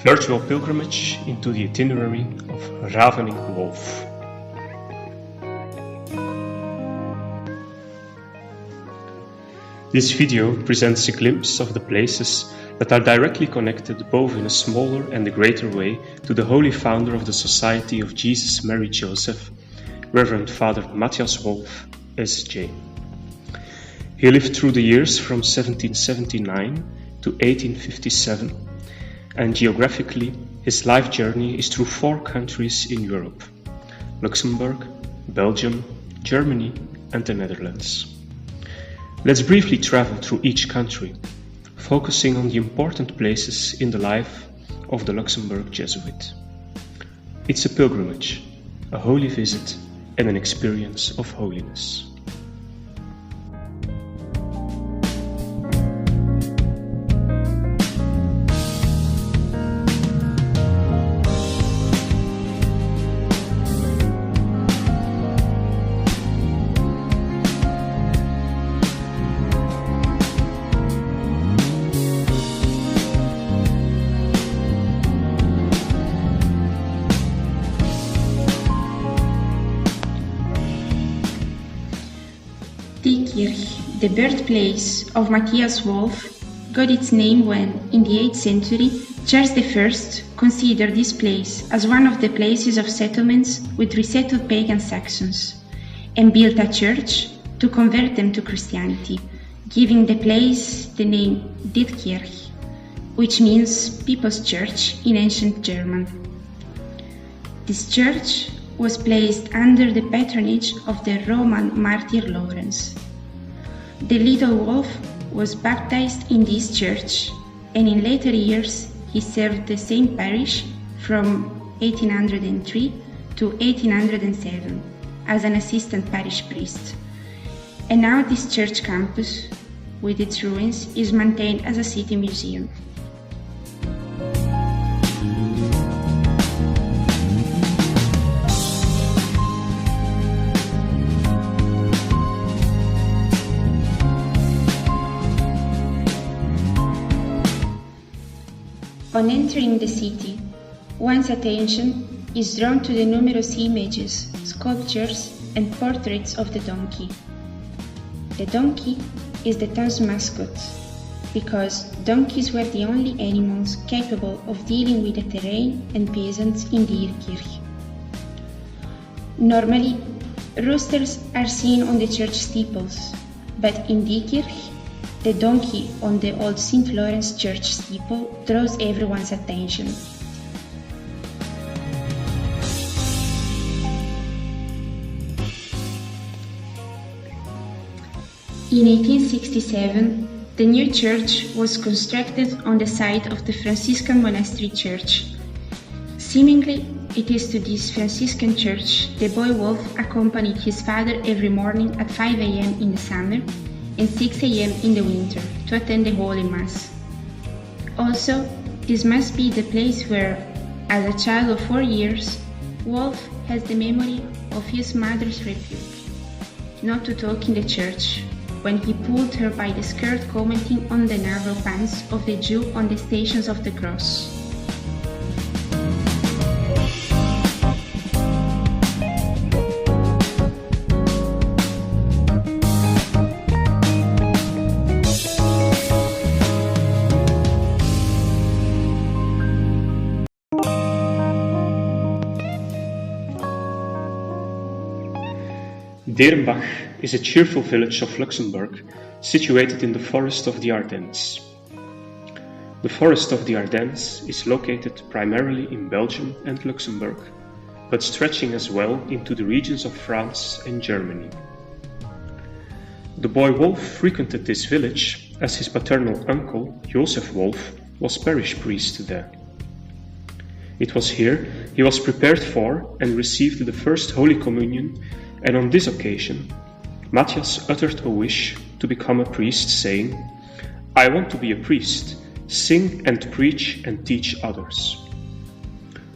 Virtual pilgrimage into the itinerary of Ravening Wolff. This video presents a glimpse of the places that are directly connected both in a smaller and a greater way to the holy founder of the Society of Jesus Mary Joseph, Reverend Fr.Mathias Wolff, S.J. He lived through the years from 1779 to 1857, and geographically his life journey is through 4 countries in Europe: Luxembourg, Belgium, Germany and the Netherlands. Let's briefly travel through each country, focusing on the important places in the life of the Luxembourg Jesuit. It's a pilgrimage, a holy visit and an experience of holiness. Die Kirche, the birthplace of Matthias Wolff, got its name when, in the 8th century, Charles I considered this place as one of the places of settlements with resettled pagan Saxons, and built a church to convert them to Christianity, giving the place the name Die Kirche, which means People's Church in ancient German. This church was placed under the patronage of the Roman martyr Lawrence. The little Wolff was baptized in this church, and in later years he served the same parish from 1803 to 1807 as an assistant parish priest. And now this church campus, with its ruins, is maintained as a city museum. On entering the city, one's attention is drawn to the numerous images, sculptures, and portraits of the donkey. The donkey is the town's mascot, because donkeys were the only animals capable of dealing with the terrain and peasants in Die Kirche. Normally, roosters are seen on the church steeples, but in Die Kirche, the donkey on the old St. Lawrence church steeple draws everyone's attention. In 1867, the new church was constructed on the site of the Franciscan monastery church. Seemingly, it is to this Franciscan church the boy Wolff accompanied his father every morning at 5 a.m. in the summer and 6 a.m. in the winter to attend the Holy Mass. Also, this must be the place where, as a child of 4 years, Wolff has the memory of his mother's rebuke, not to talk in the church, when he pulled her by the skirt, commenting on the narrow pants of the Jew on the Stations of the Cross. Derenbach is a cheerful village of Luxembourg situated in the forest of the Ardennes. The forest of the Ardennes is located primarily in Belgium and Luxembourg, but stretching as well into the regions of France and Germany. The boy Wolff frequented this village as his paternal uncle, Joseph Wolff, was parish priest there. It was here he was prepared for and received the first Holy Communion, and on this occasion, Matthias uttered a wish to become a priest, saying, "I want to be a priest, sing and preach and teach others."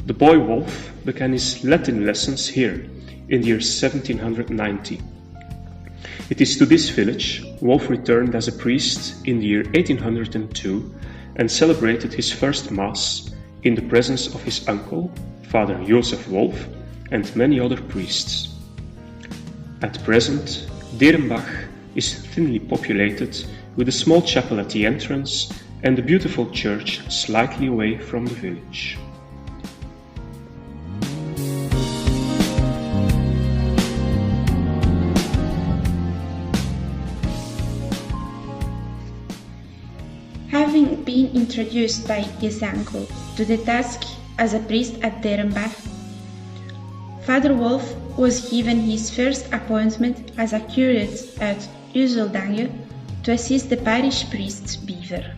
The boy Wolff began his Latin lessons here in the year 1790. It is to this village Wolff returned as a priest in the year 1802 and celebrated his first Mass in the presence of his uncle, Father Joseph Wolff, and many other priests. At present, Derenbach is thinly populated, with a small chapel at the entrance and a beautiful church slightly away from the village. Having been introduced by his uncle to the task as a priest at Derenbach, Father Wolff was given his first appointment as a curate at Useldange to assist the parish priest Beaver.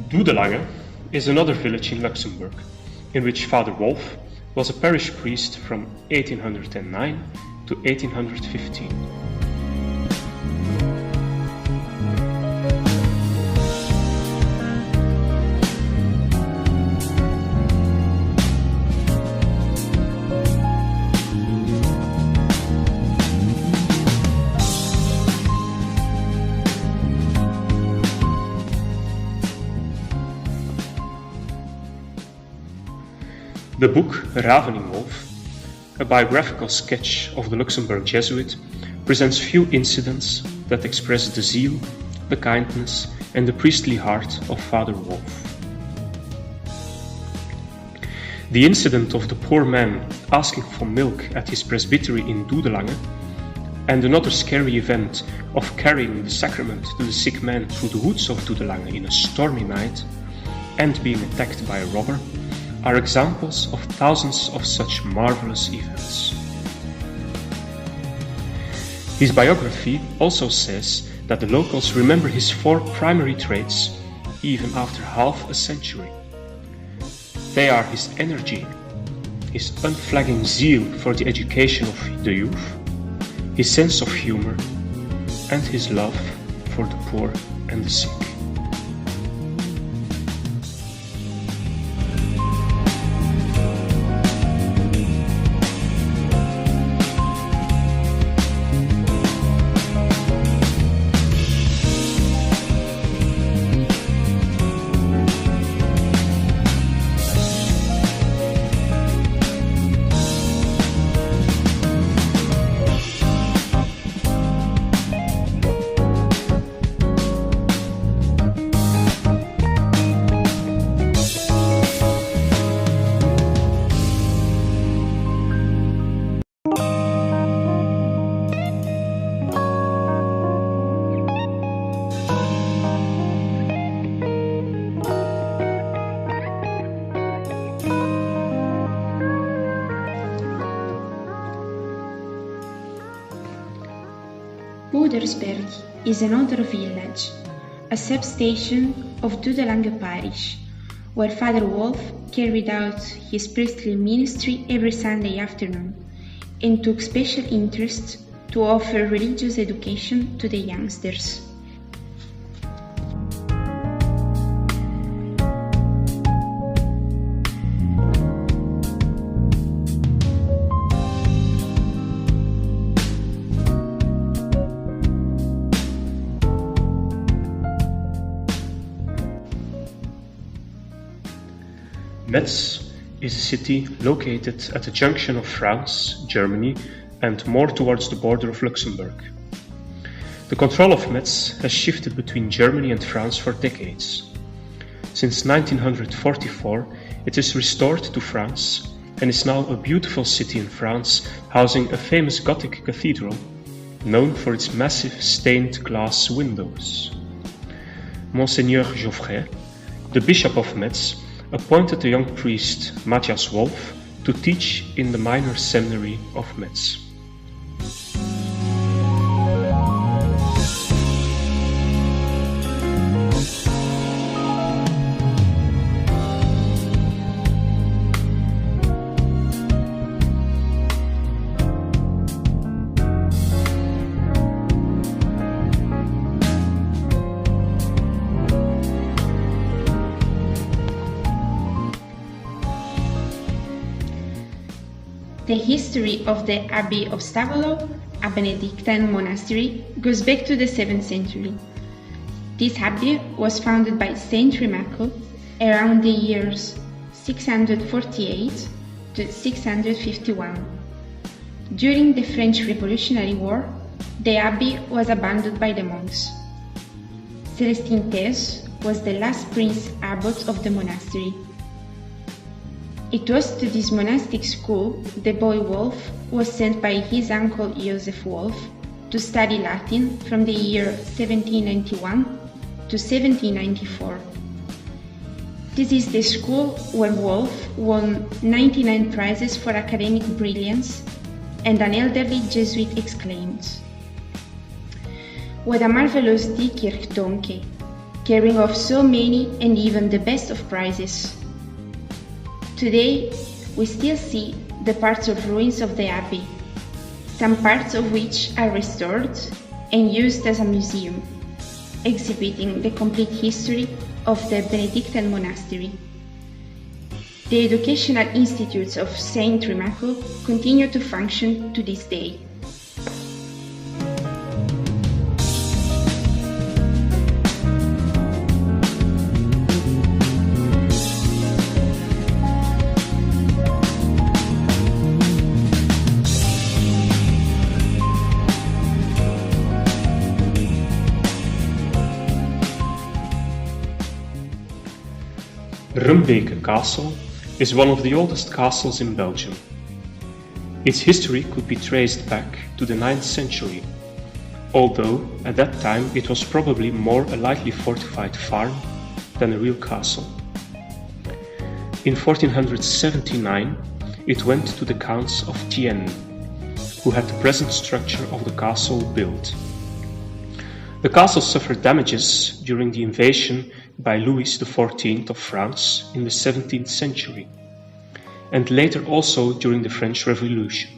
Doedelange is another village in Luxembourg, in which Father Wolff was a parish priest from 1809 to 1815. The book Ravening Wolff, a biographical sketch of the Luxembourg Jesuit, presents few incidents that express the zeal, the kindness, and the priestly heart of Father Wolff. The incident of the poor man asking for milk at his presbytery in Doedelange, and another scary event of carrying the sacrament to the sick man through the woods of Doedelange in a stormy night, and being attacked by a robber, are examples of thousands of such marvelous events. His biography also says that the locals remember his 4 primary traits even after half a century. They are his energy, his unflagging zeal for the education of the youth, his sense of humor, and his love for the poor and the sick. Poedersberg is another village, a substation of Doedelange parish, where Father Wolff carried out his priestly ministry every Sunday afternoon and took special interest to offer religious education to the youngsters. Metz is a city located at the junction of France, Germany, and more towards the border of Luxembourg. The control of Metz has shifted between Germany and France for decades. Since 1944, it is restored to France and is now a beautiful city in France, housing a famous Gothic cathedral, known for its massive stained glass windows. Monseigneur Geoffrey, the Bishop of Metz, appointed the young priest Fr.Mathias Wolff to teach in the minor seminary of Metz. The history of the Abbey of Stavolo, a Benedictine monastery, goes back to the 7th century. This abbey was founded by Saint Fr.Mathias around the years 648 to 651. During the French Revolutionary War, the abbey was abandoned by the monks. Celestin Thèse was the last prince abbot of the monastery. It was to this monastic school the boy Wolff was sent by his uncle Joseph Wolff to study Latin from the year 1791 to 1794. This is the school where Wolff won 99 prizes for academic brilliance, and an elderly Jesuit exclaimed, "What a marvelous Dikirchdomke, carrying off so many and even the best of prizes." Today, we still see the parts of ruins of the abbey, some parts of which are restored and used as a museum, exhibiting the complete history of the Benedictine monastery. The educational institutes of Saint Fr.Mathias continue to function to this day. Rumbeke Castle is one of the oldest castles in Belgium. Its history could be traced back to the 9th century, although at that time it was probably more a lightly fortified farm than a real castle. In 1479 it went to the Counts of Thiene, who had the present structure of the castle built. The castle suffered damages during the invasion by Louis XIV of France in the 17th century, and later also during the French Revolution.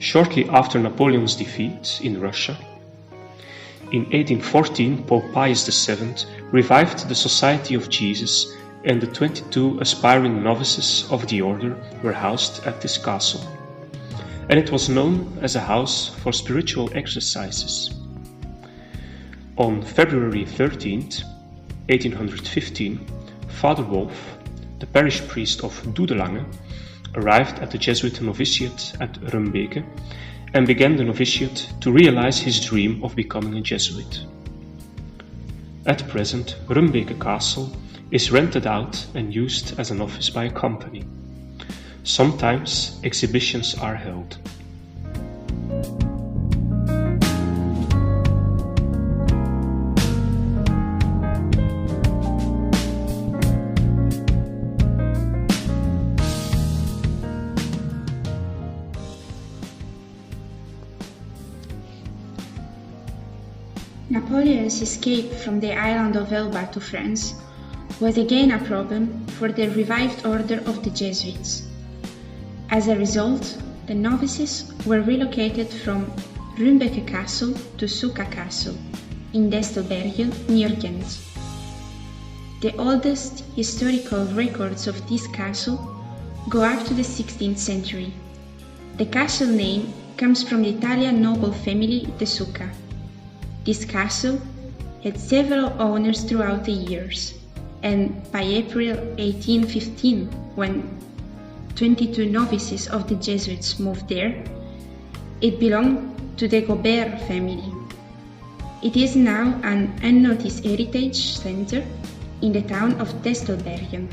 Shortly after Napoleon's defeat in Russia, in 1814 Pope Pius VII revived the Society of Jesus, and the 22 aspiring novices of the order were housed at this castle, and it was known as a house for spiritual exercises. On February 13th, 1815, Father Wolff, the parish priest of Doedelange, arrived at the Jesuit novitiate at Rumbeke and began the novitiate to realize his dream of becoming a Jesuit. At present, Rumbeke Castle is rented out and used as an office by a company. Sometimes exhibitions are held. Napoleon's escape from the island of Elba to France was again a problem for the revived order of the Jesuits. As a result, the novices were relocated from Rumbeke Castle to Succa Castle in Destelbergen near Ghent. The oldest historical records of this castle go up to the 16th century. The castle name comes from the Italian noble family de Succa. This castle had several owners throughout the years, and by April 1815, when 22 novices of the Jesuits moved there, it belonged to the Gobert family. It is now an unnoticed heritage center in the town of Destelbergen.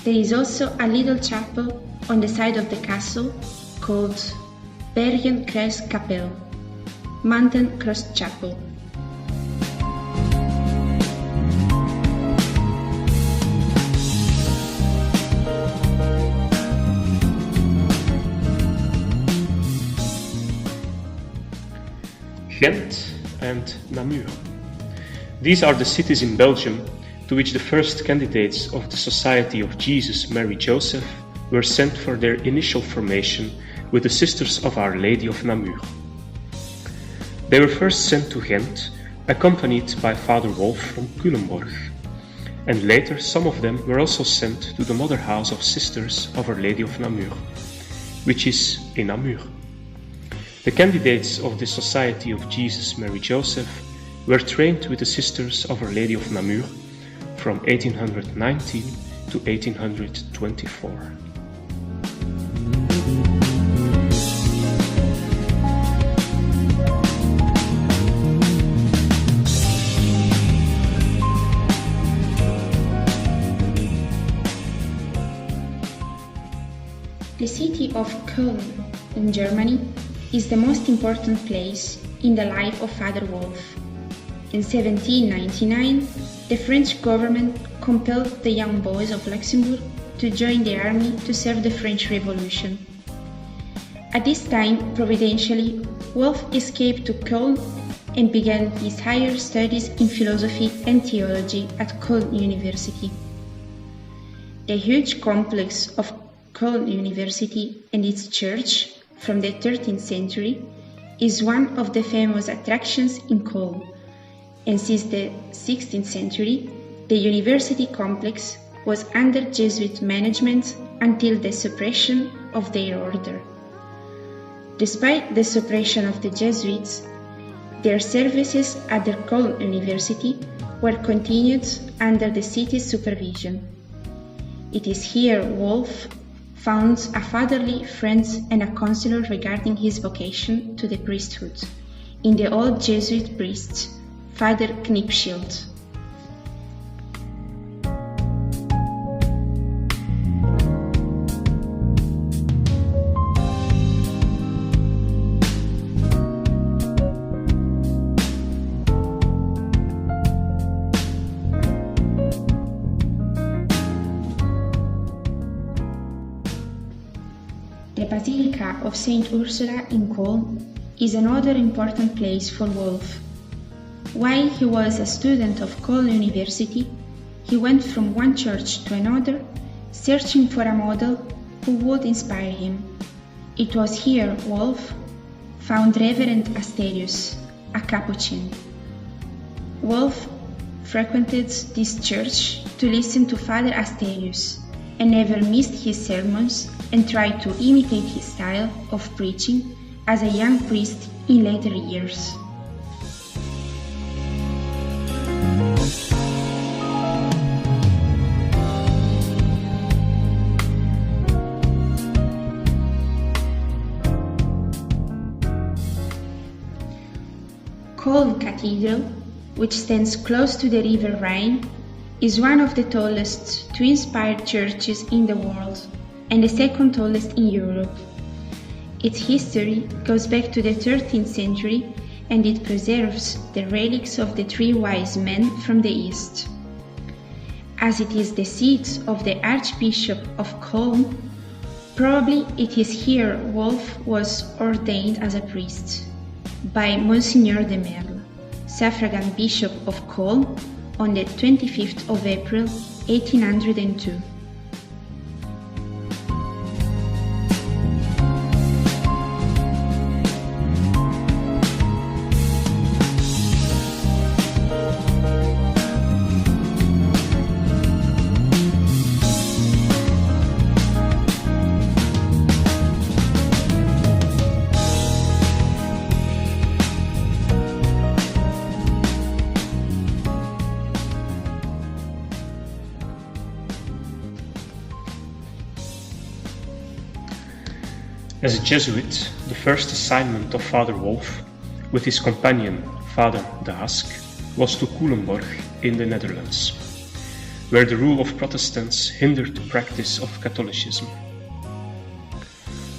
There is also a little chapel on the side of the castle called Bergenkruiskapel, Mountain Cross Chapel. Ghent and Namur. These are the cities in Belgium to which the first candidates of the Society of Jesus Mary Joseph were sent for their initial formation with the Sisters of Our Lady of Namur. They were first sent to Ghent, accompanied by Father Wolff from Culemborg, and later some of them were also sent to the Mother House of Sisters of Our Lady of Namur, which is in Namur. The candidates of the Society of Jesus Mary Joseph were trained with the Sisters of Our Lady of Namur from 1819 to 1824. The city of Köln in Germany is the most important place in the life of Father Wolff. In 1799, the French government compelled the young boys of Luxembourg to join the army to serve the French Revolution. At this time, providentially, Wolff escaped to Köln and began his higher studies in philosophy and theology at Köln University. The huge complex of Köln University and its church from the 13th century is one of the famous attractions in Köln, and since the 16th century, the university complex was under Jesuit management until the suppression of their order. Despite the suppression of the Jesuits, their services at the Köln University were continued under the city's supervision. It is here Wolff found a fatherly friend and a counselor regarding his vocation to the priesthood, in the old Jesuit priest, Father Knipschild. The Basilica of Saint Ursula in Köln is another important place for Wolff. While he was a student of Köln University, he went from one church to another, searching for a model who would inspire him. It was here Wolff found Reverend Asterius, a Capuchin. Wolff frequented this church to listen to Father Asterius, and never missed his sermons and tried to imitate his style of preaching as a young priest in later years. Köln Cathedral, which stands close to the river Rhine, is one of the tallest twin-spired churches in the world and the second tallest in Europe. Its history goes back to the 13th century and it preserves the relics of the three wise men from the East. As it is the seat of the Archbishop of Köln, probably it is here Wolff was ordained as a priest by Monsignor de Merle, suffragan Bishop of Köln, on the 25th of April 1802. As a Jesuit, the first assignment of Father Wolff, with his companion Father de Hask, was to Culemborg in the Netherlands, where the rule of Protestants hindered the practice of Catholicism.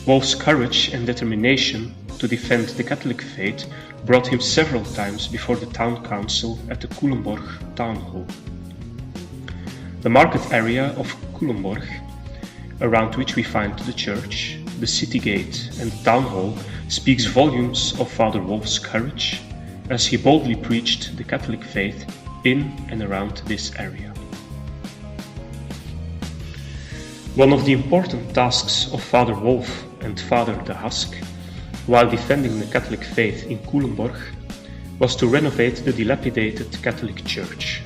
Wolff's courage and determination to defend the Catholic faith brought him several times before the town council at the Culemborg town hall. The market area of Culemborg, around which we find the church, the city gate and the town hall, speaks volumes of Father Wolff's courage as he boldly preached the Catholic faith in and around this area. One of the important tasks of Father Wolff and Father de Hask, while defending the Catholic faith in Culemborg, was to renovate the dilapidated Catholic Church.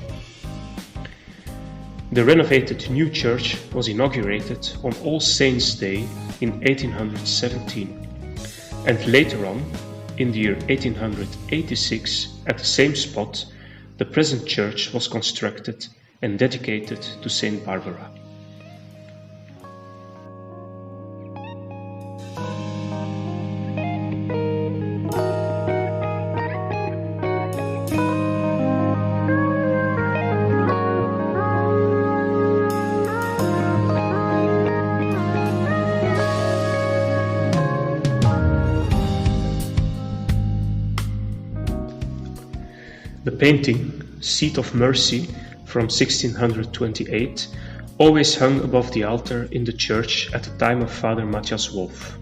The renovated new church was inaugurated on All Saints' Day in 1817, and later on, in the year 1886, at the same spot, the present church was constructed and dedicated to Saint Barbara. The painting, Seat of Mercy, from 1628, always hung above the altar in the church at the time of Fr.Mathias Wolff.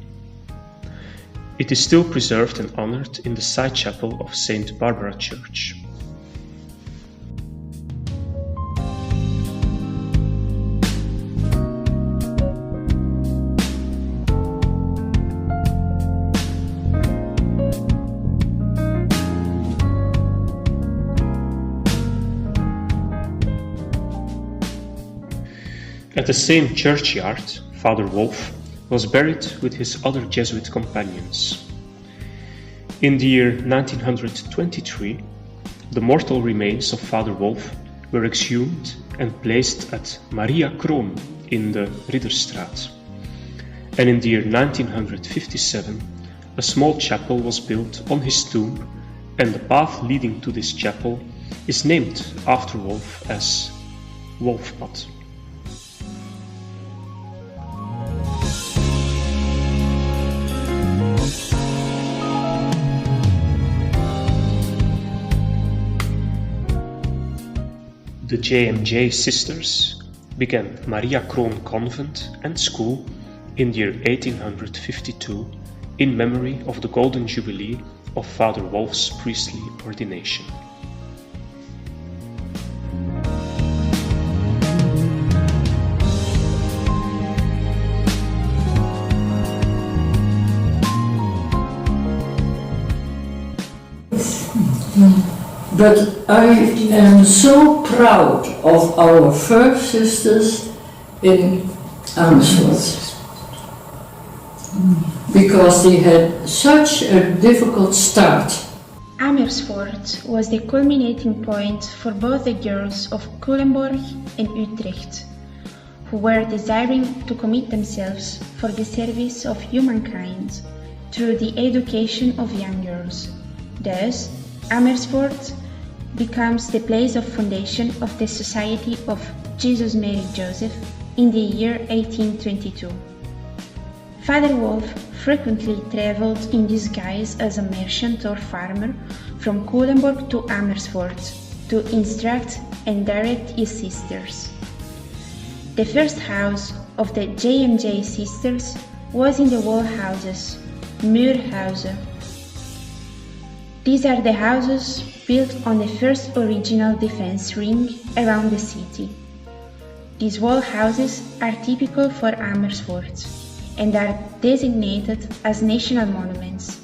It is still preserved and honored in the side chapel of St. Barbara Church. At the same churchyard, Father Wolff was buried with his other Jesuit companions. In the year 1923, the mortal remains of Father Wolff were exhumed and placed at Maria Kroon in the Ridderstraat. And in the year 1957, a small chapel was built on his tomb, and the path leading to this chapel is named after Wolff as Wolfpad. The JMJ sisters began Maria Kroon Convent and School in the year 1852 in memory of the Golden Jubilee of Father Wolff's priestly ordination. But I am so proud of our first sisters in Amersfoort, because they had such a difficult start. Amersfoort was the culminating point for both the girls of Culemborg and Utrecht, who were desiring to commit themselves for the service of humankind through the education of young girls. Thus, Amersfoort becomes the place of foundation of the Society of Jesus Mary Joseph in the year 1822. Father Wolff frequently traveled in disguise as a merchant or farmer from Culemborg to Amersfoort to instruct and direct his sisters. The first house of the JMJ sisters was in the wall houses, Muurhuizen. These are the houses built on the first original defense ring around the city. These wall houses are typical for Amersfoort and are designated as national monuments.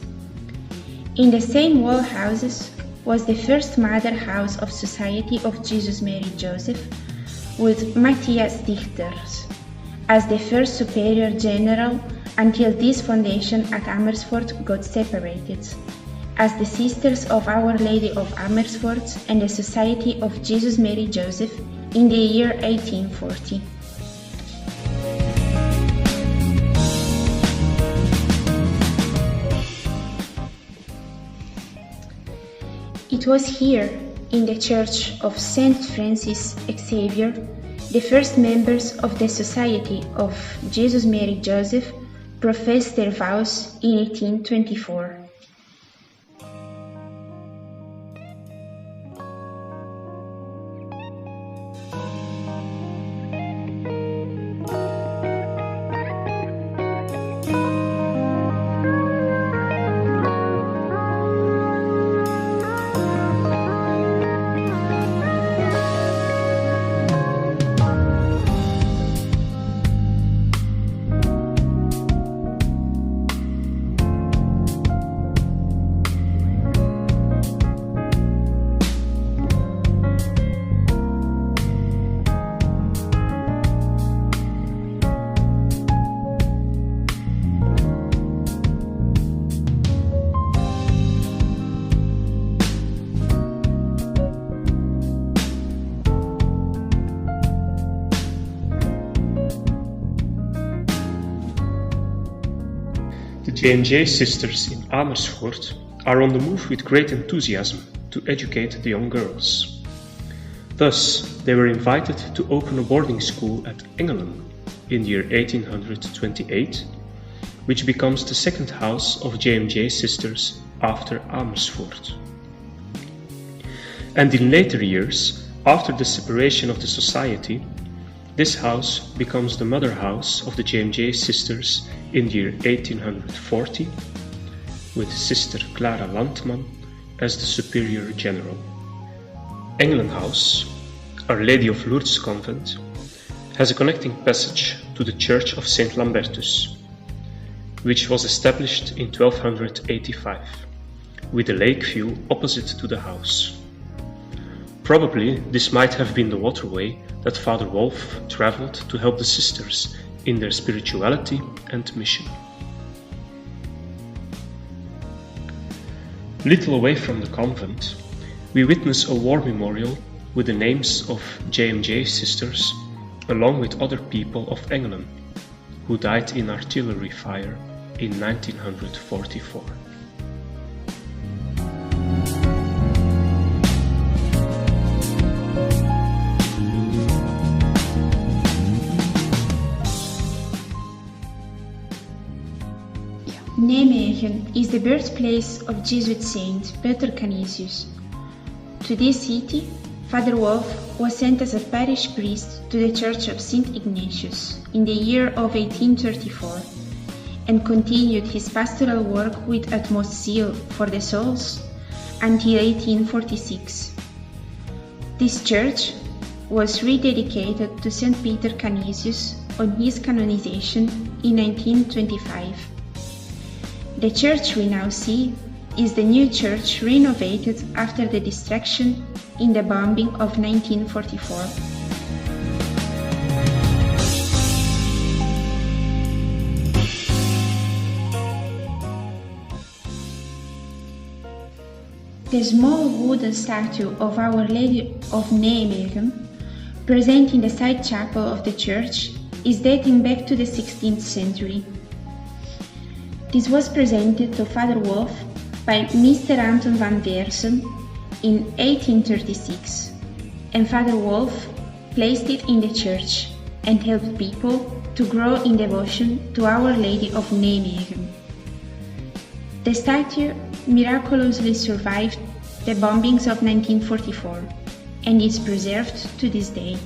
In the same wall houses was the first mother house of Society of Jesus Mary Joseph, with Matthias Dichters as the first superior general until this foundation at Amersfoort got separated, as the Sisters of Our Lady of Amersfoort and the Society of Jesus Mary Joseph in the year 1840. It was here, in the Church of St. Francis Xavier, the first members of the Society of Jesus Mary Joseph professed their vows in 1824. J&J sisters in Amersfoort are on the move with great enthusiasm to educate the young girls. Thus, they were invited to open a boarding school at Engelen in the year 1828, which becomes the second house of J&J sisters after Amersfoort. And in later years, after the separation of the society, this house becomes the mother house of the J&J sisters in the year 1840, with Sister Clara Landman as the superior general. Engelen House, Our Lady of Lourdes Convent, has a connecting passage to the Church of St. Lambertus, which was established in 1285, with a lake view opposite to the house. Probably this might have been the waterway that Father Wolff traveled to help the sisters in their spirituality and mission. Little away from the convent, we witness a war memorial with the names of J&J sisters, along with other people of Engelen, who died in artillery fire in 1944. Nijmegen is the birthplace of Jesuit saint Peter Canisius. To this city, Father Wolff was sent as a parish priest to the Church of St. Ignatius in the year of 1834 and continued his pastoral work with utmost zeal for the souls until 1846. This church was rededicated to St. Peter Canisius on his canonization in 1925. The church we now see is the new church renovated after the destruction in the bombing of 1944. The small wooden statue of Our Lady of Nijmegen, present in the side chapel of the church, is dating back to the 16th century. This was presented to Father Wolff by Mr. Anton van Veersen in 1836, and Father Wolff placed it in the church and helped people to grow in devotion to Our Lady of Nijmegen. The statue miraculously survived the bombings of 1944 and is preserved to this day.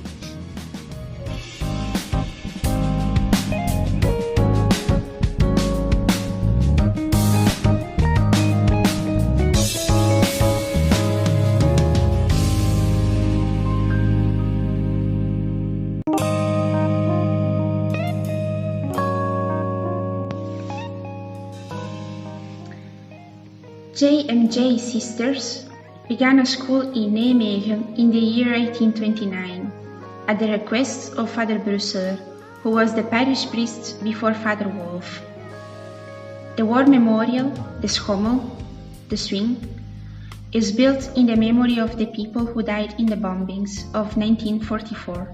J&J sisters began a school in Nijmegen in the year 1829 at the request of Father Brusseler, who was the parish priest before Father Wolff. The war memorial, the schommel, the swing, is built in the memory of the people who died in the bombings of 1944.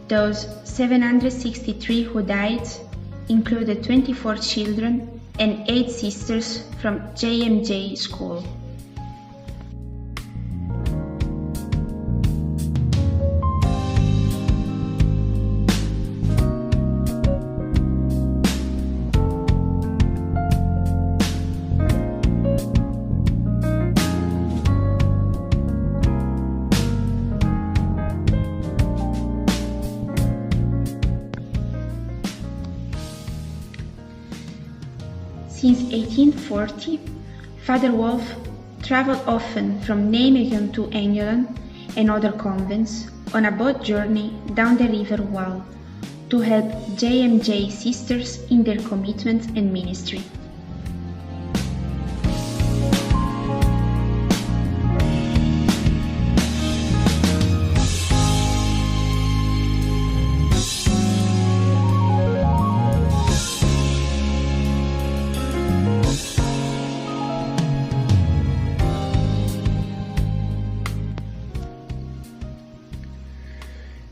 Those 763 who died included 24 children and 8 sisters from J&J school. Since 1840, Father Wolff traveled often from Nijmegen to Engelen and other convents on a boat journey down the river Waal to help J&J sisters in their commitment and ministry.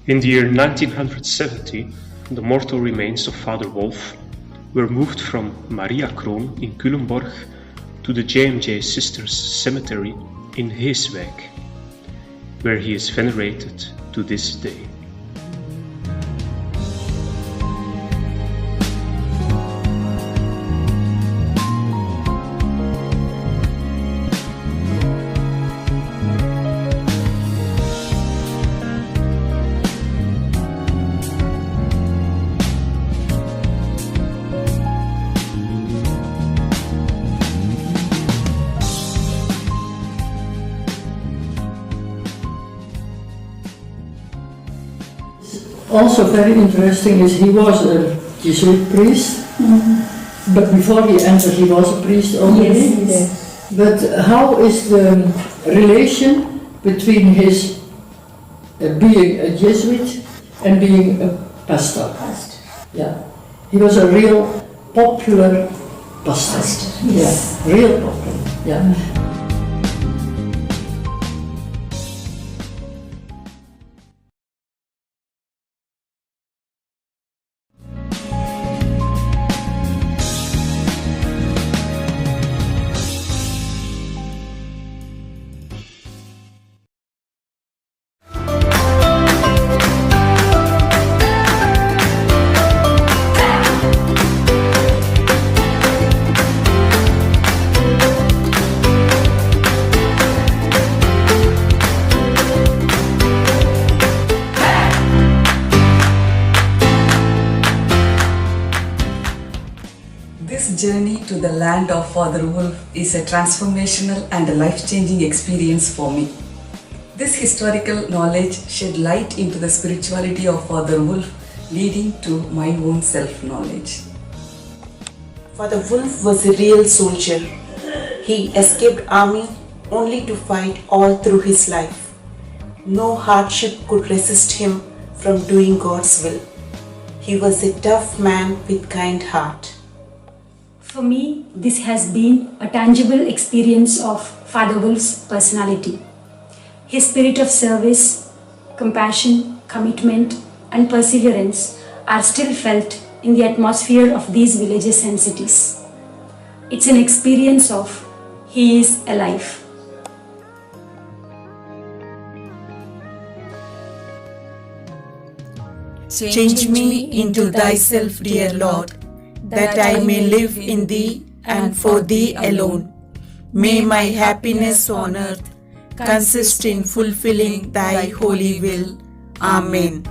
In the year 1970, the mortal remains of Father Wolff were moved from Maria Kroon in Culemborg to the J.M.J. Sisters Cemetery in Heeswijk, where he is venerated to this day. Also very interesting is he was a Jesuit priest, but before he entered he was a priest already. Yes. But how is the relation between his being a Jesuit and being a pastor? Yeah, he was a real popular pastor. Yes. Yeah, real popular. Yeah. This journey to the land of Father Wolff is a transformational and a life-changing experience for me. This historical knowledge shed light into the spirituality of Father Wolff, leading to my own self-knowledge. Father Wolff was a real soldier. He escaped army only to fight all through his life. No hardship could resist him from doing God's will. He was a tough man with kind heart. For me, this has been a tangible experience of Father Wolff's personality. His spirit of service, compassion, commitment, and perseverance are still felt in the atmosphere of these villages and cities. It's an experience of he is alive. Change me into thyself, dear Lord, that I may live in thee and for thee alone. May my happiness on earth consist in fulfilling thy holy will. Amen.